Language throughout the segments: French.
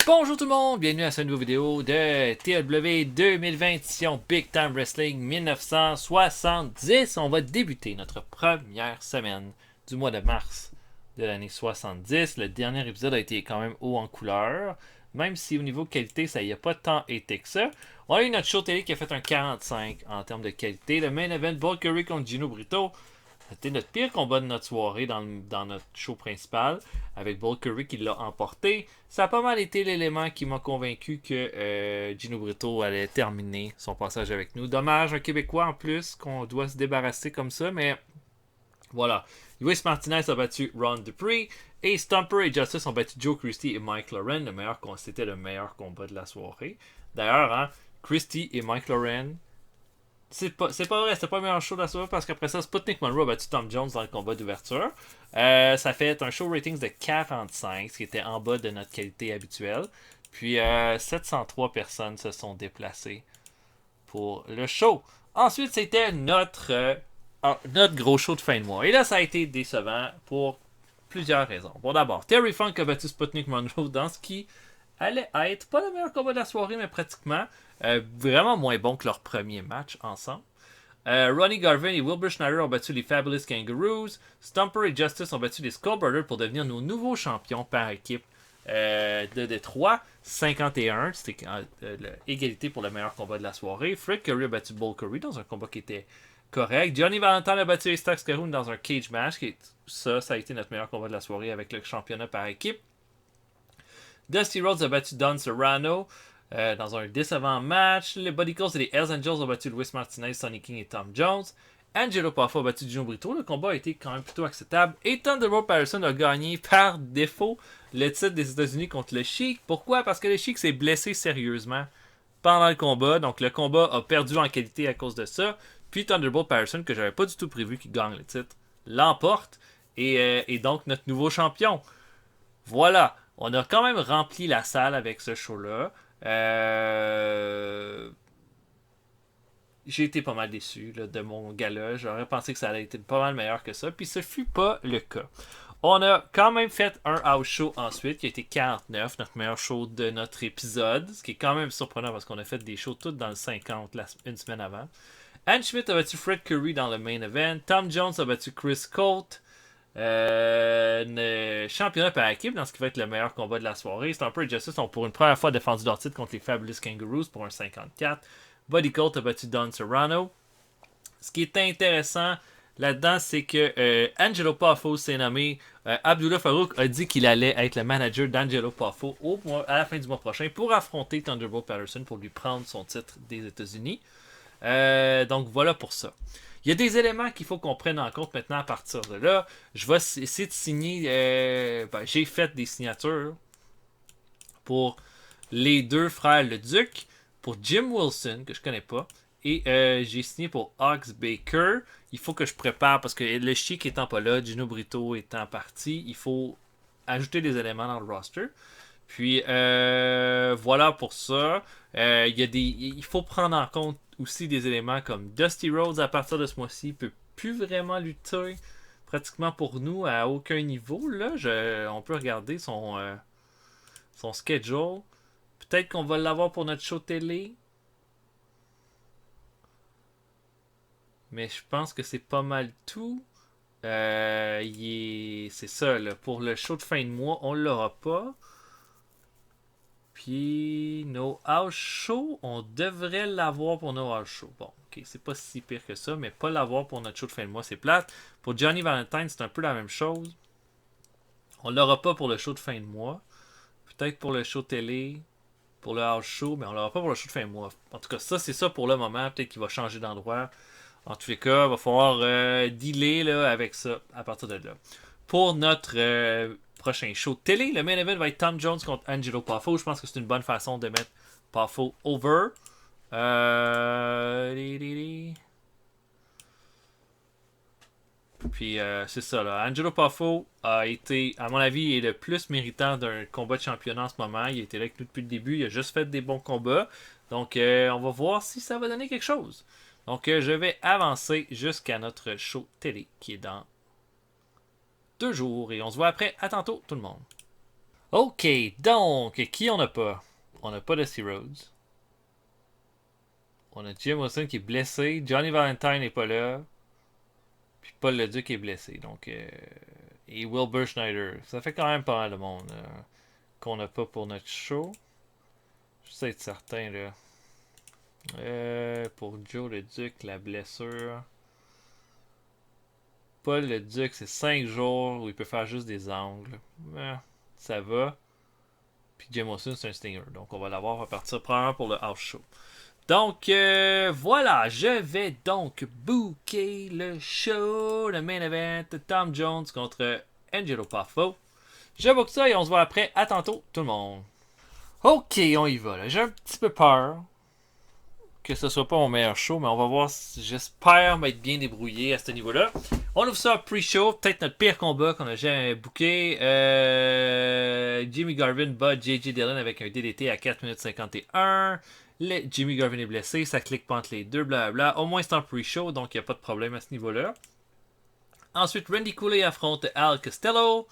Bonjour tout le monde, bienvenue à cette nouvelle vidéo de TLW 2020 édition Big Time Wrestling 1970. On va débuter notre première semaine du mois de mars de l'année 70. Le dernier épisode a été quand même haut en couleur, même si au niveau qualité ça n'y a pas tant été que ça. On a eu notre show télé qui a fait un 45 en termes de qualité. Le main event Valkyrie contre Gino Brito. C'était notre pire combat de notre soirée dans notre show principal, avec Valkyrie qui l'a emporté. Ça a pas mal été l'élément qui m'a convaincu que Gino Brito allait terminer son passage avec nous. Dommage, un Québécois en plus, qu'on doit se débarrasser comme ça, mais voilà. Luis Martinez a battu Ron Dupree, et Stumper et Justice ont battu Joe Christie et Mike Lauren. C'était le meilleur combat de la soirée. D'ailleurs, hein, Christie et Mike Lauren... C'est pas vrai, c'était pas le meilleur show de la soirée parce qu'après ça, Sputnik Monroe a battu Tom Jones dans le combat d'ouverture. Ça fait un show ratings de 45, ce qui était en bas de notre qualité habituelle. Puis 703 personnes se sont déplacées pour le show. Ensuite, c'était notre gros show de fin de mois. Et là, ça a été décevant pour plusieurs raisons. Bon, d'abord, Terry Funk a battu Sputnik Monroe dans ce qui allait être pas le meilleur combat de la soirée, mais pratiquement. Vraiment moins bon que leur premier match ensemble. Ronnie Garvin et Wilbur Schneider ont battu les Fabulous Kangaroos. Stumper et Justice ont battu les Skull Brothers pour devenir nos nouveaux champions par équipe de Détroit. 51, c'était l'égalité pour le meilleur combat de la soirée. Fred Curry a battu Bull Curry dans un combat qui était correct. Johnny Valentine a battu les Stax Caroon dans un cage match. Ça a été notre meilleur combat de la soirée avec le championnat par équipe. Dusty Rhodes a battu Don Serrano dans un décevant match. Les Body Calls et les Hells Angels ont battu Luis Martinez, Sonny King et Tom Jones. Angelo Poffo a battu Gino Brito. Le combat a été quand même plutôt acceptable. Et Thunderbolt Patterson a gagné par défaut le titre des États-Unis contre le Sheik. Pourquoi? Parce que le Sheik s'est blessé sérieusement pendant le combat. Donc le combat a perdu en qualité à cause de ça. Puis Thunderbolt Patterson, que j'avais pas du tout prévu qu'il gagne le titre, l'emporte. Et donc notre nouveau champion. Voilà. On a quand même rempli la salle avec ce show-là. J'ai été pas mal déçu là, de mon gala. J'aurais pensé que ça allait être pas mal meilleur que ça. Puis ce fut pas le cas. On a quand même fait un house show ensuite qui a été 49, notre meilleur show de notre épisode. Ce qui est quand même surprenant parce qu'on a fait des shows toutes dans le 50 une semaine avant. Ann Schmidt a battu Fred Curry dans le main event. Tom Jones a battu Chris Colt. Championnat par équipe dans ce qui va être le meilleur combat de la soirée. Stumper et Justice ont pour une première fois défendu leur titre contre les Fabulous Kangaroos pour un 54. Body Colt a battu Don Serrano. Ce qui est intéressant là-dedans, c'est que Angelo Poffo s'est nommé. Abdullah Farouk a dit qu'il allait être le manager d'Angelo Poffo à la fin du mois prochain pour affronter Thunderbolt Patterson pour lui prendre son titre des États-Unis. Donc voilà pour ça. Il y a des éléments qu'il faut qu'on prenne en compte maintenant à partir de là. Je vais essayer de signer. J'ai fait des signatures pour les deux frères Le Duc, pour Jim Wilson, que je connais pas, et j'ai signé pour Ox Baker. Il faut que je prépare parce que le Chic étant pas là, Gino Brito étant parti, il faut ajouter des éléments dans le roster. Puis voilà pour ça. Il faut prendre en compte aussi des éléments comme Dusty Rhodes à partir de ce mois-ci peut plus vraiment lutter pratiquement pour nous à aucun niveau. Là, on peut regarder son schedule. Peut-être qu'on va l'avoir pour notre show télé. Mais je pense que c'est pas mal tout. C'est ça, là. Pour le show de fin de mois, on l'aura pas. Puis nos house shows, on devrait l'avoir pour nos house shows. Bon, ok, c'est pas si pire que ça, mais pas l'avoir pour notre show de fin de mois, c'est plate. Pour Johnny Valentine, c'est un peu la même chose. On l'aura pas pour le show de fin de mois. Peut-être pour le show télé, pour le house show, mais on l'aura pas pour le show de fin de mois. En tout cas, ça, c'est ça pour le moment. Peut-être qu'il va changer d'endroit. En tous les cas, il va falloir dealer là, avec ça à partir de là. Pour notre prochain show télé, le main event va être Tom Jones contre Angelo Poffo. Je pense que c'est une bonne façon de mettre Poffo over. Puis c'est ça là. Angelo Poffo a été, à mon avis, est le plus méritant d'un combat de championnat en ce moment. Il a été là avec nous depuis le début. Il a juste fait des bons combats. Donc on va voir si ça va donner quelque chose. Donc je vais avancer jusqu'à notre show télé qui est dans 2 jours. Et on se voit après. À tantôt tout le monde. Ok, donc, qui on n'a pas? On n'a pas de C. Rhodes. On a Jim Wilson qui est blessé. Johnny Valentine n'est pas là. Puis Paul Leduc est blessé. Donc, et Wilbur Schneider. Ça fait quand même pas mal de monde qu'on n'a pas pour notre show. Je sais être certain, là. Pour Joe Leduc, la blessure. Paul Leduc, c'est 5 jours où il peut faire juste des angles. Ça va. Puis Jim Wilson, c'est un stinger. Donc, on va l'avoir. On va partir probablement pour le house show. Donc, voilà, je vais donc booker le show, le main event, Tom Jones contre Angelo Poffo. Je book ça et on se voit après. À tantôt, tout le monde. Ok, on y va. Là. J'ai un petit peu peur que ce soit pas mon meilleur show, mais on va voir. J'espère m'être bien débrouillé à ce niveau-là. On ouvre ça pre-show, peut-être notre pire combat qu'on a jamais booké. Jimmy Garvin bat JJ Dillon avec un DDT à 4 minutes 51. Jimmy Garvin est blessé, ça clique pas entre les deux, blablabla. Au moins c'est en pre-show, donc il n'y a pas de problème à ce niveau-là. Ensuite, Randy Coulee affronte Al Costello.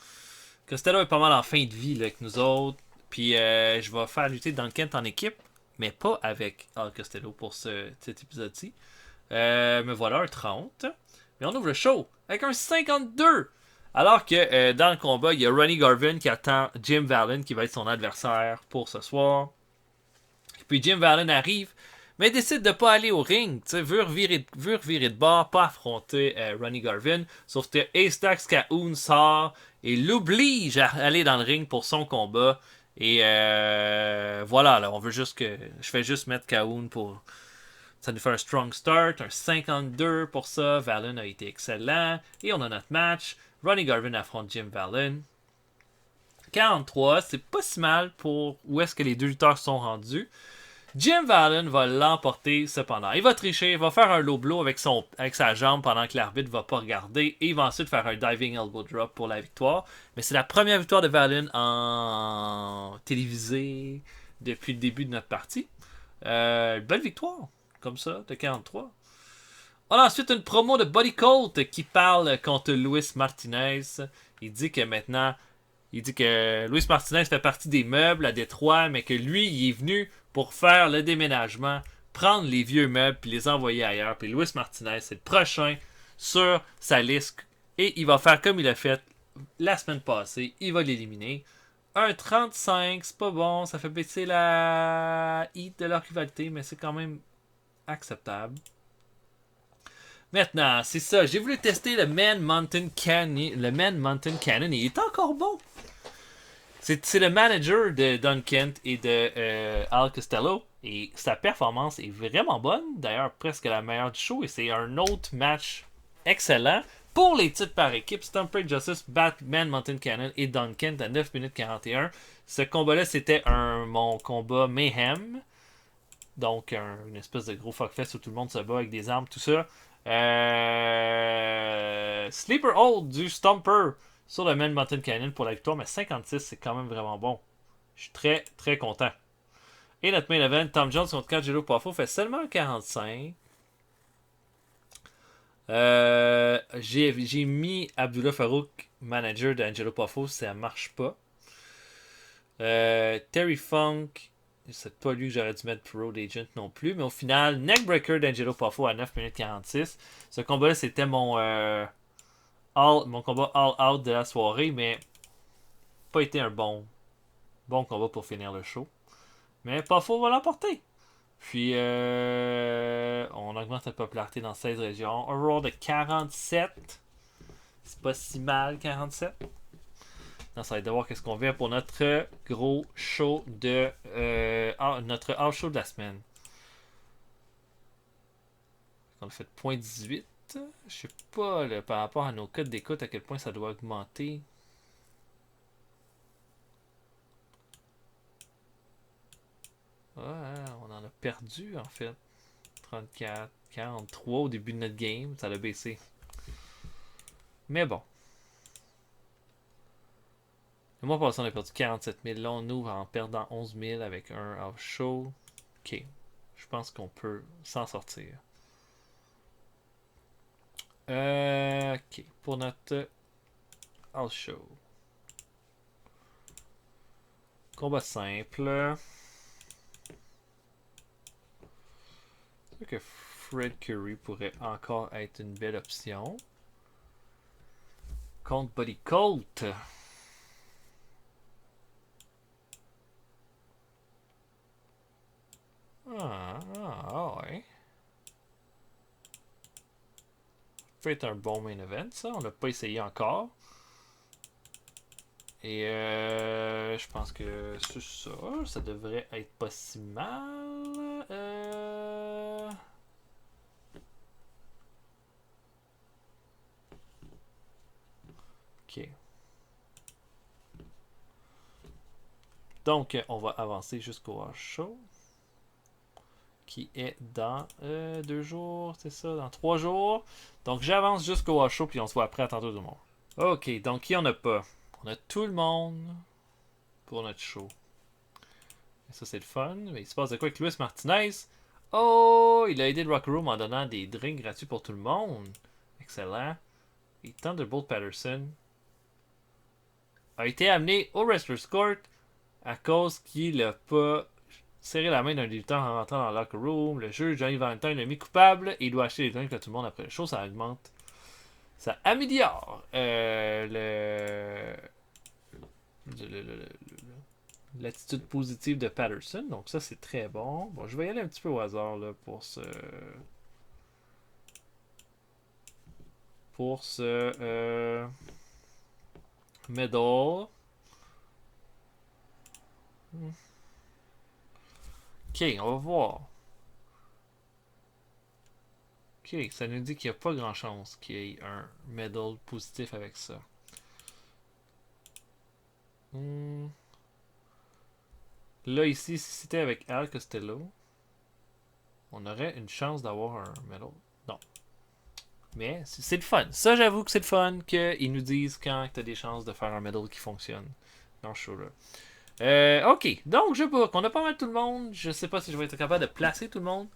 Costello est pas mal en fin de vie là, avec nous autres. Puis je vais faire lutter Duncan en équipe, mais pas avec Al Costello pour cet épisode-ci. Me voilà un 30. Mais on ouvre le show avec un 52. Alors que dans le combat, il y a Ronnie Garvin qui attend Jim Vallon qui va être son adversaire pour ce soir. Puis Jim Vallon arrive, mais décide de pas aller au ring. Veut revirer de bord, pas affronter Ronnie Garvin. Sauf que Astax Cahoon sort et l'oblige à aller dans le ring pour son combat. Et voilà, là, on veut juste que. Je fais juste mettre Cahoon pour. Ça nous fait un strong start, un 52 pour ça. Vallon a été excellent. Et on a notre match. Ronnie Garvin affronte Jim Vallon. 43, c'est pas si mal pour où est-ce que les deux lutteurs sont rendus. Jim Vallon va l'emporter cependant. Il va tricher, il va faire un low blow avec sa jambe pendant que l'arbitre va pas regarder et il va ensuite faire un diving elbow drop pour la victoire. Mais c'est la première victoire de Vallon en télévisé depuis le début de notre partie. Belle victoire, comme ça, de 43. On a ensuite une promo de Buddy Colt qui parle contre Luis Martinez. Il dit que maintenant, Luis Martinez fait partie des meubles à Détroit, mais que lui, il est venu pour faire le déménagement, prendre les vieux meubles puis les envoyer ailleurs. Puis Luis Martinez, c'est le prochain sur sa liste. Et il va faire comme il a fait la semaine passée. Il va l'éliminer. Un 35, c'est pas bon. Ça fait baisser la hit de leur rivalité, mais c'est quand même acceptable. Maintenant, c'est ça. J'ai voulu tester le Man Mountain Cannon. Le Man Mountain Cannon, il est encore bon. C'est le manager de Don Kent et de Al Costello. Et sa performance est vraiment bonne. D'ailleurs, presque la meilleure du show. Et c'est un autre match excellent. Pour les titres par équipe, Stomper Justice, Batman Mountain Cannon et Don Kent à 9 minutes 41. Ce combat-là, c'était mon combat Mayhem. Donc, une espèce de gros fuckfest où tout le monde se bat avec des armes, tout ça. Sleeper Hold du Stomper sur le Man Mountain Cannon pour la victoire, mais 56, c'est quand même vraiment bon. Je suis très, très content. Et notre main event, Tom Jones contre Angelo Poffo, fait seulement 45. J'ai mis Abdullah Farouk, manager d'Angelo Poffo, ça marche pas. Terry Funk, c'est pas lui que j'aurais dû mettre Pro Agent non plus, mais au final, Neckbreaker d'Angelo Poffo à 9 minutes 46. Ce combat-là, c'était mon combat all-out de la soirée, mais pas été un bon combat pour finir le show. Mais Poffo va l'emporter. Puis, on augmente la popularité dans 16 régions. Un roll de 47. C'est pas si mal, 47. Non, ça va être de voir qu'est-ce qu'on fait pour notre gros show de... notre house show de la semaine. On a fait .18. Je sais pas, là, par rapport à nos codes d'écoute, à quel point ça doit augmenter. Ouais, on en a perdu, en fait. 34, 43 au début de notre game. Ça l'a baissé. Mais bon. Le mois passé, on a perdu 47 000. Là, on ouvre en perdant 11 000 avec un house show. Ok. Je pense qu'on peut s'en sortir. Ok. Pour notre house show. Combat simple. C'est sûr que Fred Curry pourrait encore être une belle option. Contre Buddy Colt. Ouais. Ça peut être un bon main event, ça. On l'a pas essayé encore. Et je pense que c'est ça. Ça devrait être pas si mal. Ok. Donc, on va avancer jusqu'au show. Qui est dans 2 jours, c'est ça, dans 3 jours. Donc, j'avance jusqu'au show, puis on se voit après. À tantôt tout le monde. Ok, donc qui on a pas? On a tout le monde pour notre show. Et ça, c'est le fun. Mais il se passe de quoi avec Luis Martinez? Oh, il a aidé le Rock Room en donnant des drinks gratuits pour tout le monde. Excellent. Et Thunderbolt Patterson a été amené au Wrestler's Court à cause qu'il n'a pas serré la main d'un débutant en rentrant dans le locker room. Le juge Johnny Valentine l'a mis coupable et il doit acheter les drinks à tout le monde après le show. Ça augmente. Ça améliore l'attitude positive de Patterson. Donc ça, c'est très bon. Bon, je vais y aller un petit peu au hasard là, pour ce medal. Ok, on va voir. Ok, ça nous dit qu'il n'y a pas grand chance qu'il y ait un medal positif avec ça. Là, ici, si c'était avec Al Costello, on aurait une chance d'avoir un medal. Non. Mais c'est le fun. Ça, j'avoue que c'est le fun qu'ils nous disent quand tu as des chances de faire un medal qui fonctionne dans ce show-là. Ok, donc je book. On a pas mal tout le monde. Je sais pas si je vais être capable de placer tout le monde.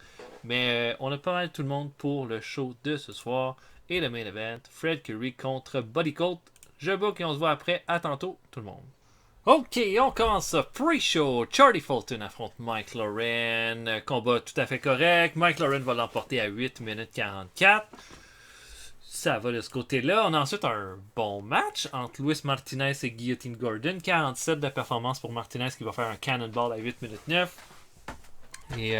Mais on a pas mal tout le monde pour le show de ce soir. Et le main event, Fred Curry contre Buddy Colt. Je book et on se voit après. À tantôt tout le monde. Ok, on commence ça. Pre-show, Charlie Fulton affronte Mike Lauren. Combat tout à fait correct. Mike Lauren va l'emporter à 8 minutes 44. Ça va de ce côté-là. On a ensuite un bon match entre Luis Martinez et Guillotine Gordon. 47 de performance pour Martinez qui va faire un cannonball à 8 minutes 9. Et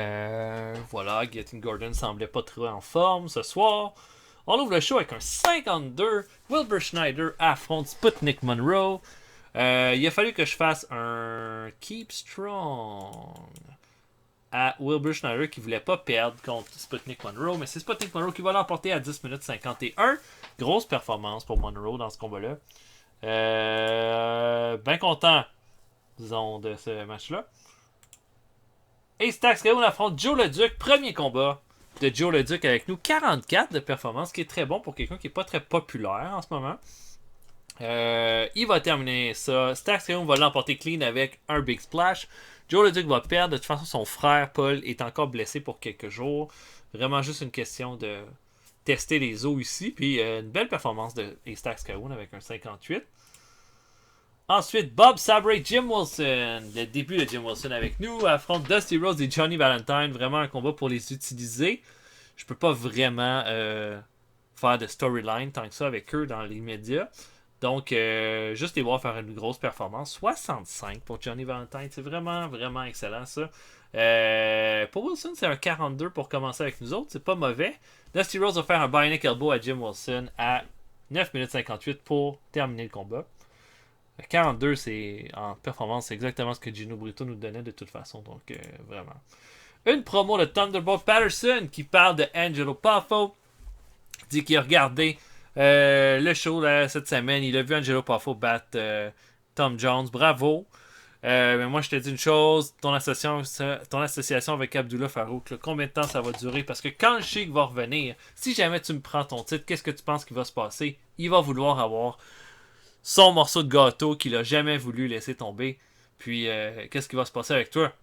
voilà, Guillotine Gordon semblait pas trop en forme ce soir. On ouvre le show avec un 52. Wilbur Schneider affronte Sputnik Monroe. Il a fallu que je fasse un Keep Strong à Wilbur Schneider qui voulait pas perdre contre Sputnik Monroe, mais c'est Sputnik Monroe qui va l'emporter à 10 minutes 51. Grosse performance pour Monroe dans ce combat-là. Ben content, disons, de ce match-là. Et Stax Caoun affronte Joe Leduc. Premier combat de Joe Leduc avec nous. 44 de performance, qui est très bon pour quelqu'un qui n'est pas très populaire en ce moment. Il va terminer ça. Stax Caoun va l'emporter clean avec un Big Splash. Joe Leduc va perdre. De toute façon, son frère Paul est encore blessé pour quelques jours. Vraiment juste une question de tester les os ici. Puis une belle performance de Stax Caoun avec un 58. Ensuite, Bob Sabre et Jim Wilson. Le début de Jim Wilson avec nous affronte Dusty Rhodes et Johnny Valentine. Vraiment un combat pour les utiliser. Je peux pas vraiment faire de storyline tant que ça avec eux dans les médias. Donc, juste les voir faire une grosse performance. 65 pour Johnny Valentine. C'est vraiment, vraiment excellent, ça. Pour Wilson, c'est un 42 pour commencer avec nous autres. C'est pas mauvais. Dusty Rhodes va faire un bionic elbow à Jim Wilson à 9 minutes 58 pour terminer le combat. 42, c'est en performance, c'est exactement ce que Gino Brito nous donnait de toute façon. Donc, vraiment. Une promo de Thunderbolt Patterson qui parle de Angelo Poffo. Il dit qu'il a regardé le show là, cette semaine. Il a vu Angelo Poffo battre Tom Jones. Bravo. Mais moi, je te dis une chose. Ton association avec Abdullah Farouk, là, combien de temps ça va durer? Parce que quand le Sheik va revenir, si jamais tu me prends ton titre, qu'est-ce que tu penses qu'il va se passer? Il va vouloir avoir son morceau de gâteau qu'il a jamais voulu laisser tomber. Puis, qu'est-ce qui va se passer avec toi?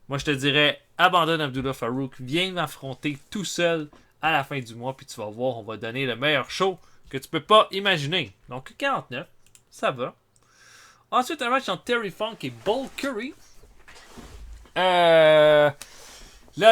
Moi, je te dirais, abandonne Abdullah Farouk, viens m'affronter tout seul à la fin du mois, puis tu vas voir, on va donner le meilleur show que tu peux pas imaginer. Donc, 49, ça va. Ensuite, un match entre Terry Funk et Bull Curry. Là,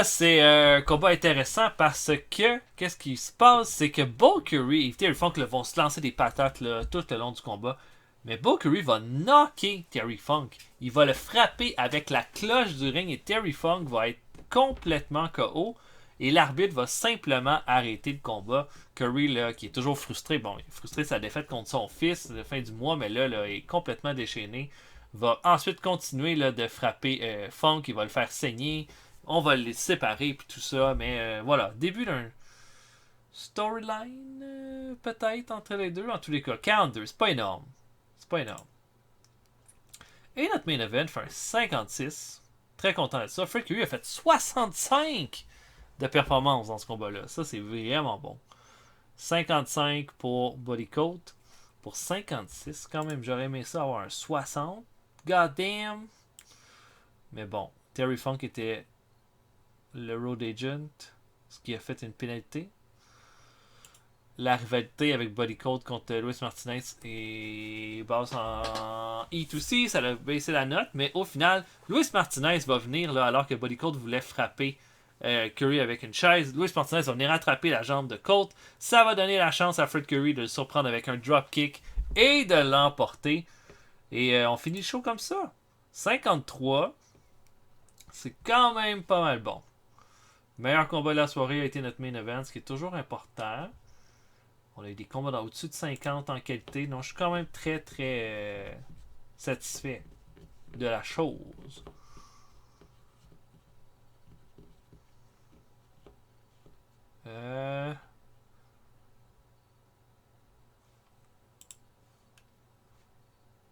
c'est un combat intéressant parce que qu'est-ce qui se passe, c'est que Bull Curry et Terry Funk là, vont se lancer des patates là, tout le long du combat. Mais Bull Curry va knocker Terry Funk. Il va le frapper avec la cloche du ring et Terry Funk va être complètement KO. Et l'arbitre va simplement arrêter le combat. Curry, là, qui est toujours frustré, bon, il est frustré de sa défaite contre son fils à la fin du mois, mais là, il est complètement déchaîné. Va ensuite continuer là, de frapper Funk, il va le faire saigner. On va les séparer, puis tout ça. Mais voilà, début d'un storyline, peut-être, entre les deux. En tous les cas, 42, c'est pas énorme. C'est pas énorme. Et notre main event fait un 56. Très content de ça. Fred Curry a fait 65 de performance dans ce combat-là. Ça, c'est vraiment bon. 55 pour Bodycoat. Pour 56, quand même, j'aurais aimé ça avoir un 60. God damn. Mais bon, Terry Funk était le road agent, ce qui a fait une pénalité. La rivalité avec Bodycoat contre Luis Martinez est basse en E2C, ça a baissé la note, mais au final, Luis Martinez va venir là, alors que Bodycoat voulait frapper Curry avec une chaise. Luis Martinez va venir attraper la jambe de Colt. Ça va donner la chance à Fred Curry de le surprendre avec un dropkick et de l'emporter. Et on finit le show comme ça. 53. C'est quand même pas mal bon. Meilleur combat de la soirée a été notre main event, ce qui est toujours important. On a eu des combats au-dessus de 50 en qualité. Donc je suis quand même très très satisfait de la chose.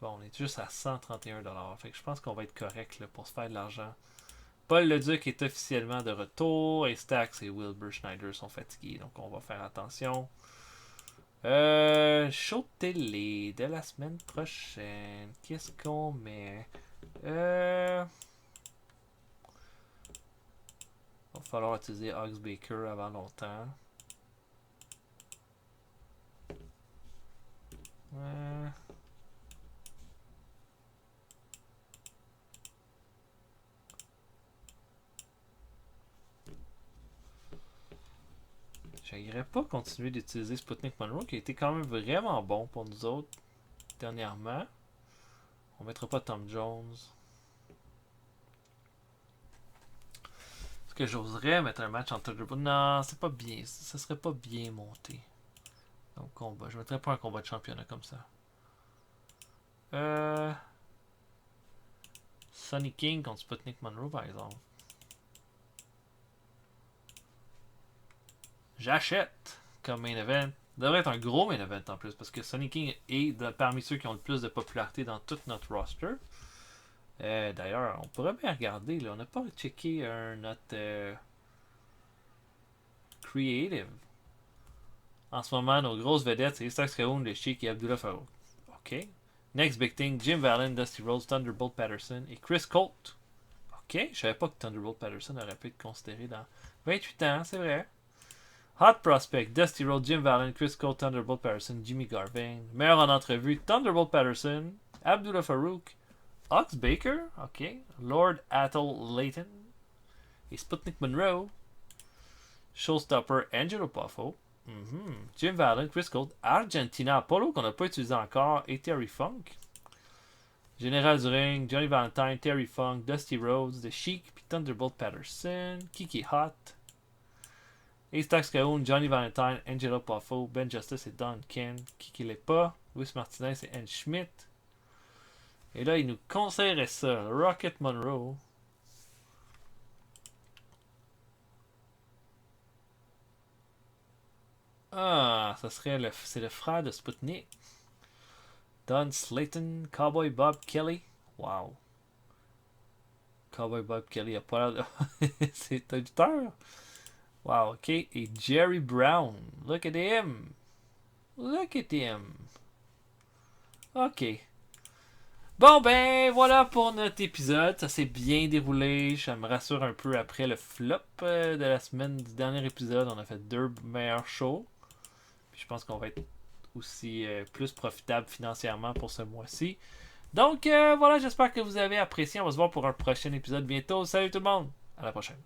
Bon, on est juste à 131$. Fait que je pense qu'on va être correct là, pour se faire de l'argent. Paul Leduc est officiellement de retour. Et Stax et Wilbur Schneider sont fatigués. Donc on va faire attention. Show télé de la semaine prochaine. Qu'est-ce qu'on met? Va falloir utiliser Ox Baker avant longtemps. J'aimerais pas continuer d'utiliser Sputnik Monroe qui a été quand même vraiment bon pour nous autres dernièrement. On mettra pas Tom Jones. Est-ce que j'oserais mettre un match entre Thunderbolt? Non, c'est pas bien. Ça serait pas bien monté. Donc combat. Je mettrais pas un combat de championnat comme ça. Sonny King contre Sputnik Monroe par exemple. J'achète comme main event. Ça devrait être un gros main event en plus parce que Sonny King est parmi ceux qui ont le plus de popularité dans tout notre roster. D'ailleurs, on pourrait bien regarder. Là. On n'a pas checké notre creative. En ce moment, nos grosses vedettes, c'est Stax Raoun, le Chic et Abdullah Farouk. OK. Next Big Thing, Jim Vallon, Dusty Rhodes, Thunderbolt Patterson et Chris Colt. OK. Je savais pas que Thunderbolt Patterson aurait pu être considéré dans 28 ans, c'est vrai. Hot Prospect, Dusty Rhodes, Jim Vallon, Chris Cole, Thunderbolt Patterson, Jimmy Garvin. Meilleur en entrevue, Thunderbolt Patterson, Abdullah Farouk, Ox Baker, ok, Lord Athol Layton et Sputnik Monroe. Showstopper, Angelo Poffo. Jim Vallon, Chris Cole, Argentina Apollo qu'on n'a pas utilisé encore et Terry Funk. Général du ring, Johnny Valentine, Terry Funk, Dusty Rhodes, The Sheik, puis Thunderbolt Patterson, Kiki Hot. Ace Tax Cahoon, Johnny Valentine, Angelo Poffo, Ben Justice et Don Ken, Kiki Lepa, Luis Martinez et Ann Schmidt. Et là, il nous conseillerait ça. Rocket Monroe. Ah, ça serait c'est le frère de Sputnik. Don Slayton, Cowboy Bob Kelly. Wow. Cowboy Bob Kelly a pas l'air de... c'est un lutteur. Wow, ok. Et Jerry Brown. Look at him. Look at him. Ok. Bon ben voilà pour notre épisode. Ça s'est bien déroulé. Ça me rassure un peu après le flop de la semaine du dernier épisode. On a fait 2 meilleurs shows. Puis je pense qu'on va être aussi plus profitable financièrement pour ce mois-ci. Donc voilà, j'espère que vous avez apprécié. On va se voir pour un prochain épisode bientôt. Salut tout le monde. À la prochaine.